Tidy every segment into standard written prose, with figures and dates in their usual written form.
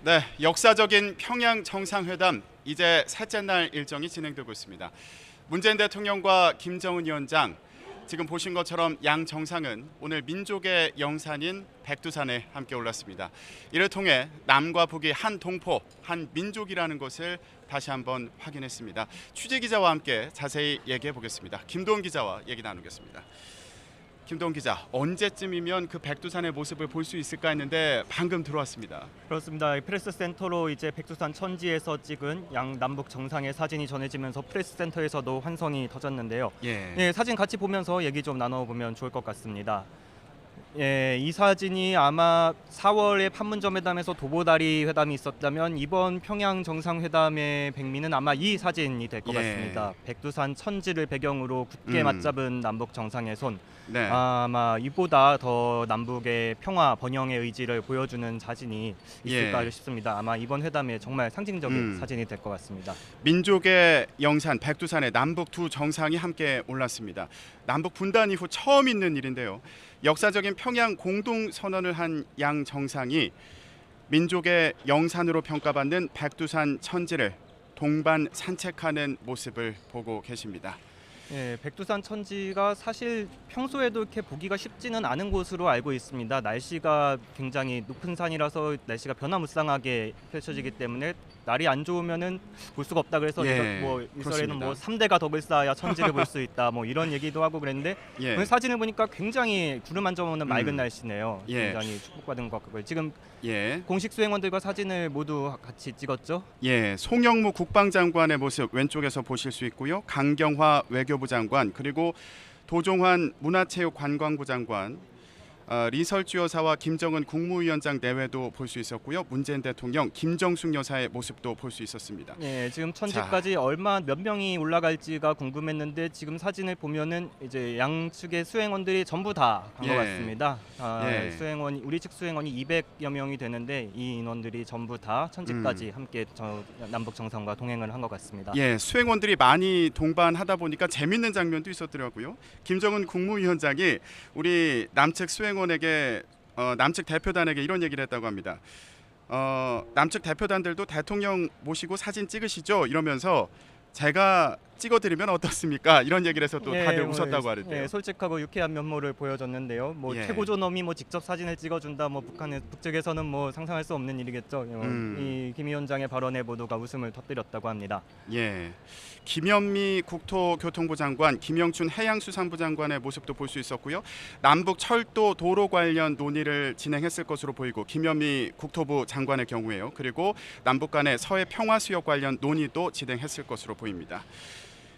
네, 역사적인 평양 정상회담 이제 셋째 날 일정이 진행되고 있습니다. 문재인 대통령과 김정은 위원장, 지금 보신 것처럼 양 정상은 오늘 민족의 영산인 백두산에 함께 올랐습니다. 이를 통해 남과 북이 한 동포, 한 민족이라는 것을 다시 한번 확인했습니다. 취재 기자와 함께 자세히 얘기해 보겠습니다. 김도훈 기자와 얘기 나누겠습니다. 김도훈 기자, 언제쯤이면 그 백두산의 모습을 볼 수 있을까 했는데 방금 들어왔습니다. 그렇습니다. 프레스 센터로 이제 백두산 천지에서 찍은 양 남북 정상의 사진이 전해지면서 프레스 센터에서도 환성이 터졌는데요. 예, 사진 같이 보면서 얘기 좀 나눠보면 좋을 것 같습니다. 예, 이 사진이 아마 4월에 판문점 회담에서 도보다리 회담이 있었다면 이번 평양 정상회담의 백미는 아마 이 사진이 될 것 같습니다. 백두산 천지를 배경으로 굳게 맞잡은 남북 정상의 손. 네. 아마 이보다 더 남북의 평화 번영의 의지를 보여주는 사진이 있을까 싶습니다. 아마 이번 회담에 정말 상징적인 사진이 될 것 같습니다. 민족의 영산 백두산에 남북 두 정상이 함께 올랐습니다. 남북 분단 이후 처음 있는 일인데요. 역사적인 평양 공동 선언을 한 양 정상이 민족의 영산으로 평가받는 백두산 천지를 동반 산책하는 모습을 보고 계십니다. 예, 백두산 천지가 사실 평소에도 이렇게 보기가 쉽지는 않은 곳으로 알고 있습니다. 날씨가 굉장히 높은 산이라서 날씨가 변화무쌍하게 펼쳐지기 때문에 날이 안 좋으면은 볼 수가 없다 그래서 일설에는 뭐 3대가 덕을 쌓아야 천지를 볼 수 있다 뭐 이런 얘기도 하고 그랬는데 오늘 사진을 보니까 굉장히 구름 한 점 없는 맑은 날씨네요. 굉장히 축복받은 것 같고요. 지금 공식 수행원들과 사진을 모두 같이 찍었죠? 예, 송영무 국방장관의 모습 왼쪽에서 보실 수 있고요. 강경화 외교부 장관, 그리고 도종환 문화체육관광부 장관, 리설주 여사와 김정은 국무위원장 내외도 볼 수 있었고요. 문재인 대통령, 김정숙 여사의 모습도 볼 수 있었습니다. 네, 지금 천지까지 몇 명이 올라갈지가 궁금했는데 지금 사진을 보면은 이제 양측의 수행원들이 전부 다 간 것 같습니다. 수행원 우리 측 수행원이 200여 명이 되는데 이 인원들이 전부 다 천지까지 함께 남북 정상과 동행을 한 것 같습니다. 예, 수행원들이 많이 동반하다 보니까 재밌는 장면도 있었더라고요. 김정은 국무위원장이 우리 남측 수행원에게 남측 대표단에게 이런 얘기를 했다고 합니다. 남측 대표단들도 대통령 모시고 사진 찍으시죠? 이러면서 제가 찍어드리면 어떻습니까? 이런 얘기를 해서 또 다들 웃었다고 하는데요. 솔직하고 유쾌한 면모를 보여줬는데요. 최고존엄이 직접 사진을 찍어준다. 북측에서는 상상할 수 없는 일이겠죠. 이 김 위원장의 발언에 모두가 웃음을 터뜨렸다고 합니다. 예, 김현미 국토교통부 장관, 김영춘 해양수산부 장관의 모습도 볼 수 있었고요. 남북 철도 도로 관련 논의를 진행했을 것으로 보이고 김현미 국토부 장관의 경우에요. 그리고 남북 간의 서해 평화 수역 관련 논의도 진행했을 것으로 보입니다.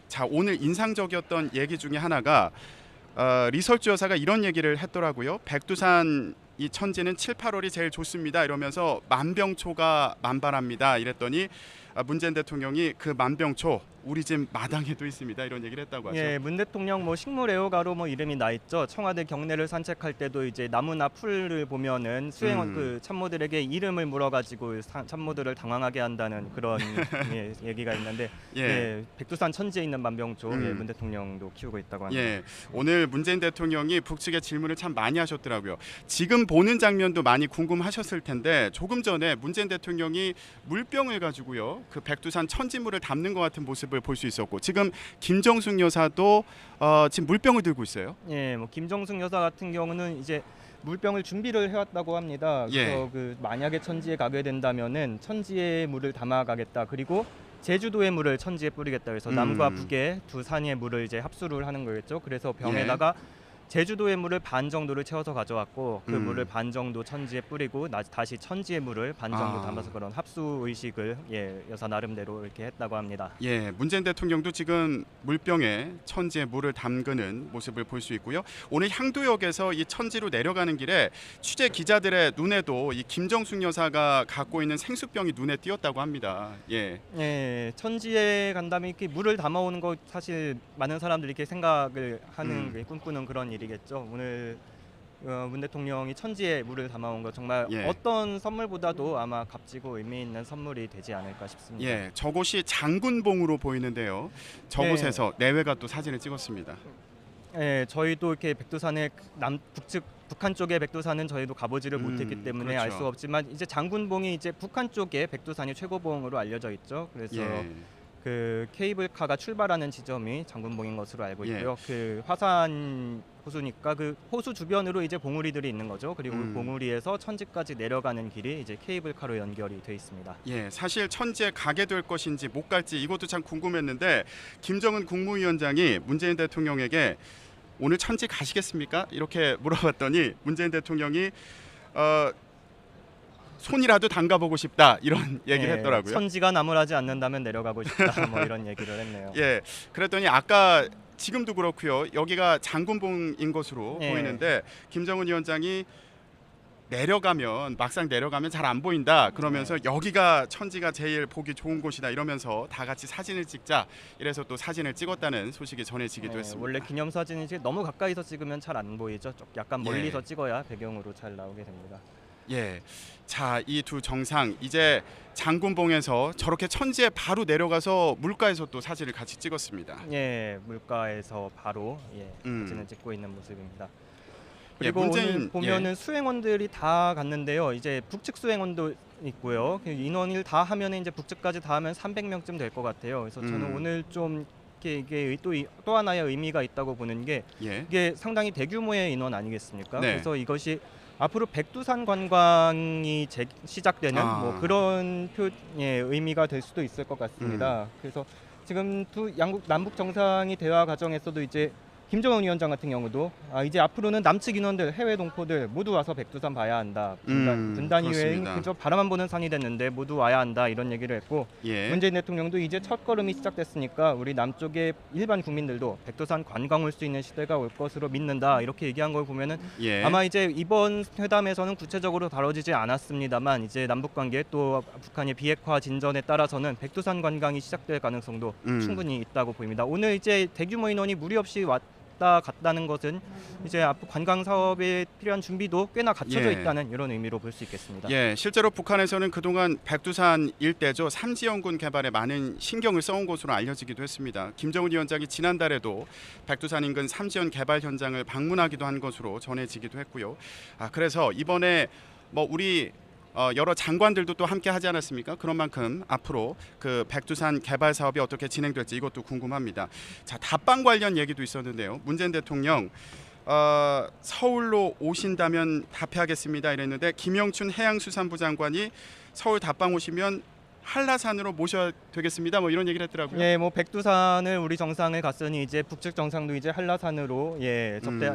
자, 오늘 인상적이었던 얘기 중에 하나가 리설주 여사가 이런 얘기를 했더라고요. 백두산 이 천지는 7, 8월이 제일 좋습니다. 이러면서 만병초가 만발합니다. 이랬더니 문재인 대통령이 그 만병초 우리 집 마당에도 있습니다. 이런 얘기를 했다고 하죠. 문 대통령 식물 애호가로 이름이 나 있죠. 청와대 경내를 산책할 때도 이제 나무나 풀을 보면은 수행원 그 참모들에게 이름을 물어가지고 참모들을 당황하게 한다는 그런 얘기가 있는데 백두산 천지에 있는 만병초 문 대통령도 키우고 있다고 합니다. 오늘 문재인 대통령이 북측의 질문을 참 많이 하셨더라고요. 지금 보는 장면도 많이 궁금하셨을 텐데 조금 전에 문재인 대통령이 물병을 가지고요, 그 백두산 천지물을 담는 것 같은 모습을 볼 수 있었고, 지금 김정숙 여사도 지금 물병을 들고 있어요. 김정숙 여사 같은 경우는 이제 물병을 준비를 해왔다고 합니다. 그래서 만약에 천지에 가게 된다면은 천지의 물을 담아가겠다. 그리고 제주도의 물을 천지에 뿌리겠다. 그래서 남과 북의 두 산의 물을 이제 합수를 하는 거겠죠. 그래서 병에다가 제주도의 물을 반 정도를 채워서 가져왔고 그 물을 반 정도 천지에 뿌리고 다시 천지의 물을 반 정도 담아서 그런 합수 의식을 여사 나름대로 이렇게 했다고 합니다. 문재인 대통령도 지금 물병에 천지의 물을 담그는 모습을 볼 수 있고요. 오늘 향도역에서 이 천지로 내려가는 길에 취재 기자들의 눈에도 이 김정숙 여사가 갖고 있는 생수병이 눈에 띄었다고 합니다. 천지에 간다면 이렇게 물을 담아오는 거 사실 많은 사람들이 이렇게 생각을 하는 꿈꾸는 그런 일이겠죠. 오늘 문 대통령이 천지에 물을 담아온 거 정말 어떤 선물보다도 아마 값지고 의미 있는 선물이 되지 않을까 싶습니다. 저곳이 장군봉으로 보이는데요. 저곳에서 내외가 또 사진을 찍었습니다. 저희도 이렇게 백두산의 북측 북한 쪽의 백두산은 저희도 가보지를 못했기 때문에 알 그렇죠. 수 없지만 이제 장군봉이 이제 북한 쪽에 백두산이 최고봉으로 알려져 있죠. 그래서 예. 그 케이블카가 출발하는 지점이 장군봉인 것으로 알고 예. 있고요. 그 화산 호수니까 그 호수 주변으로 이제 봉우리들이 있는 거죠. 그리고 그 봉우리에서 천지까지 내려가는 길이 이제 케이블카로 연결이 돼 있습니다. 예, 사실 천지에 가게 될 것인지 못 갈지 이것도 참 궁금했는데 김정은 국무위원장이 문재인 대통령에게 오늘 천지 가시겠습니까? 이렇게 물어봤더니 문재인 대통령이 손이라도 담가보고 싶다 이런 얘기를 예, 했더라고요. 천지가 나무라지 않는다면 내려가고 싶다 뭐 이런 얘기를 했네요. 예, 그랬더니 아까 지금도 그렇고요. 여기가 장군봉인 것으로 예. 보이는데 김정은 위원장이 막상 내려가면 잘 안 보인다. 그러면서 여기가 천지가 제일 보기 좋은 곳이다 이러면서 다 같이 사진을 찍자. 이래서 또 사진을 찍었다는 소식이 전해지기도 예, 했습니다. 원래 기념 사진이 이제 너무 가까이서 찍으면 잘 안 보이죠. 약간 예. 멀리서 찍어야 배경으로 잘 나오게 됩니다. 예. 자, 이 두 정상 이제 장군봉에서 저렇게 천지에 바로 내려가서 물가에서 또 사진을 같이 찍었습니다. 예, 물가에서 바로 음. 사진을 찍고 있는 모습입니다. 예, 그리고 오늘 문재인- 보면은 수행원들이 다 갔는데요. 이제 북측 수행원도 있고요. 그 인원을 다 하면 이제 북측까지 다 하면 300명쯤 될 것 같아요. 그래서 저는 오늘 좀 이게 또 하나의 의미가 있다고 보는 게 예. 이게 상당히 대규모의 인원 아니겠습니까? 네. 그래서 이것이 앞으로 백두산 관광이 시작되는 뭐 그런 의미가 될 수도 있을 것 같습니다. 그래서 지금 남북 정상이 대화 과정에서도 이제 김정은 위원장 같은 경우도 이제 앞으로는 남측 인원들, 해외 동포들 모두 와서 백두산 봐야 한다. 분단 이후에 그렇습니다. 그저 바라만 보는 산이 됐는데 모두 와야 한다 이런 얘기를 했고 예. 문재인 대통령도 이제 첫 걸음이 시작됐으니까 우리 남쪽의 일반 국민들도 백두산 관광 올 수 있는 시대가 올 것으로 믿는다 이렇게 얘기한 걸 보면은 예. 아마 이제 이번 회담에서는 구체적으로 다뤄지지 않았습니다만 이제 남북 관계 또 북한의 비핵화 진전에 따라서는 백두산 관광이 시작될 가능성도 충분히 있다고 보입니다. 오늘 이제 대규모 인원이 무리 없이 갔다는 것은 이제 앞으로 관광 사업에 필요한 준비도 꽤나 갖춰져 예. 있다는 이런 의미로 볼 수 있겠습니다. 예, 실제로 북한에서는 그동안 백두산 일대죠 삼지연군 개발에 많은 신경을 써온 것으로 알려지기도 했습니다. 김정은 위원장이 지난달에도 백두산 인근 삼지연 개발 현장을 방문하기도 한 것으로 전해지기도 했고요. 그래서 이번에 뭐 우리 여러 장관들도 또 함께 하지 않았습니까? 그런 만큼 앞으로 그 백두산 개발 사업이 어떻게 진행될지 이것도 궁금합니다. 자, 답방 관련 얘기도 있었는데요. 문재인 대통령 서울로 오신다면 답해하겠습니다 이랬는데 김영춘 해양수산부 장관이 서울 답방 오시면 한라산으로 모셔야 되겠습니다. 뭐 이런 얘기를 했더라고요. 예, 뭐 백두산을 우리 정상을 갔으니 이제 북측 정상도 이제 한라산으로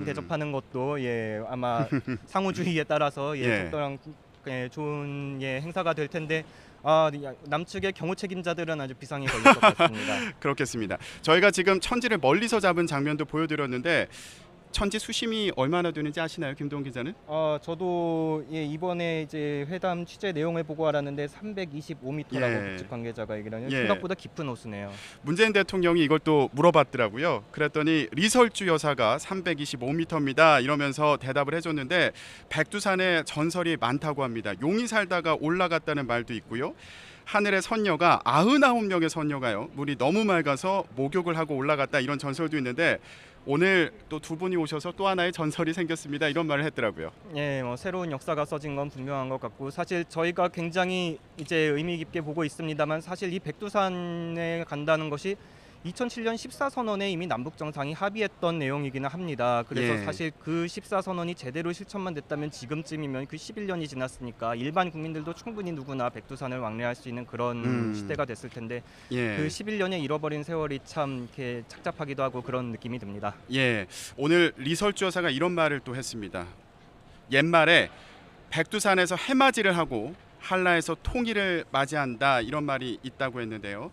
대접하는 것도 아마 상호주의에 따라서 예. 적절한 좋은 행사가 될 텐데 남측의 경호 책임자들은 아주 비상이 걸릴 것 같습니다. 그렇겠습니다. 저희가 지금 천지를 멀리서 잡은 장면도 보여드렸는데 천지 수심이 얼마나 되는지 아시나요, 김동훈 기자는? 저도 이번에 이제 회담 취재 내용을 보고 알았는데 325m라고 북측 관계자가 얘기를 하는 생각보다 깊은 호수네요. 문재인 대통령이 이걸 또 물어봤더라고요. 그랬더니 리설주 여사가 325m입니다 이러면서 대답을 해줬는데 백두산에 전설이 많다고 합니다. 용이 살다가 올라갔다는 말도 있고요. 하늘의 선녀가 99명의 선녀가요. 물이 너무 맑아서 목욕을 하고 올라갔다 이런 전설도 있는데 오늘 또 두 분이 오셔서 또 하나의 전설이 생겼습니다 이런 말을 했더라고요. 예, 뭐 새로운 역사가 써진 건 분명한 것 같고 사실 저희가 굉장히 이제 의미 깊게 보고 있습니다만 사실 이 백두산에 간다는 것이 2007년 14선언에 이미 남북 정상이 합의했던 내용이기는 합니다. 그래서 사실 그 14선언이 제대로 실천만 됐다면 지금쯤이면 그 11년이 지났으니까 일반 국민들도 충분히 누구나 백두산을 왕래할 수 있는 그런 시대가 됐을 텐데 그 11년에 잃어버린 세월이 참 이렇게 착잡하기도 하고 그런 느낌이 듭니다. 예, 오늘 리설주 여사가 이런 말을 또 했습니다. 옛말에 백두산에서 해맞이를 하고 한라에서 통일을 맞이한다 이런 말이 있다고 했는데요.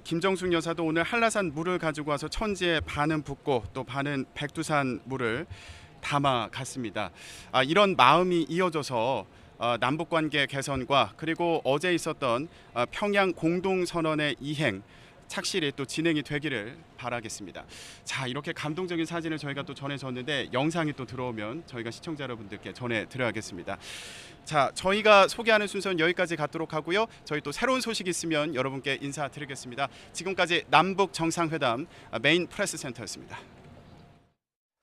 김정숙 여사도 오늘 한라산 물을 가지고 와서 천지에 반은 붓고 또 반은 백두산 물을 담아 갔습니다. 이런 마음이 이어져서 남북관계 개선과 그리고 어제 있었던 평양 공동선언의 이행 착실히 또 진행이 되기를 바라겠습니다. 자, 이렇게 감동적인 사진을 저희가 또 전해줬는데 영상이 또 들어오면 저희가 시청자 여러분들께 전해드려야겠습니다. 자, 저희가 소개하는 순서는 여기까지 갖도록 하고요. 저희 또 새로운 소식 있으면 여러분께 인사드리겠습니다. 지금까지 남북 정상회담 메인 프레스 센터였습니다.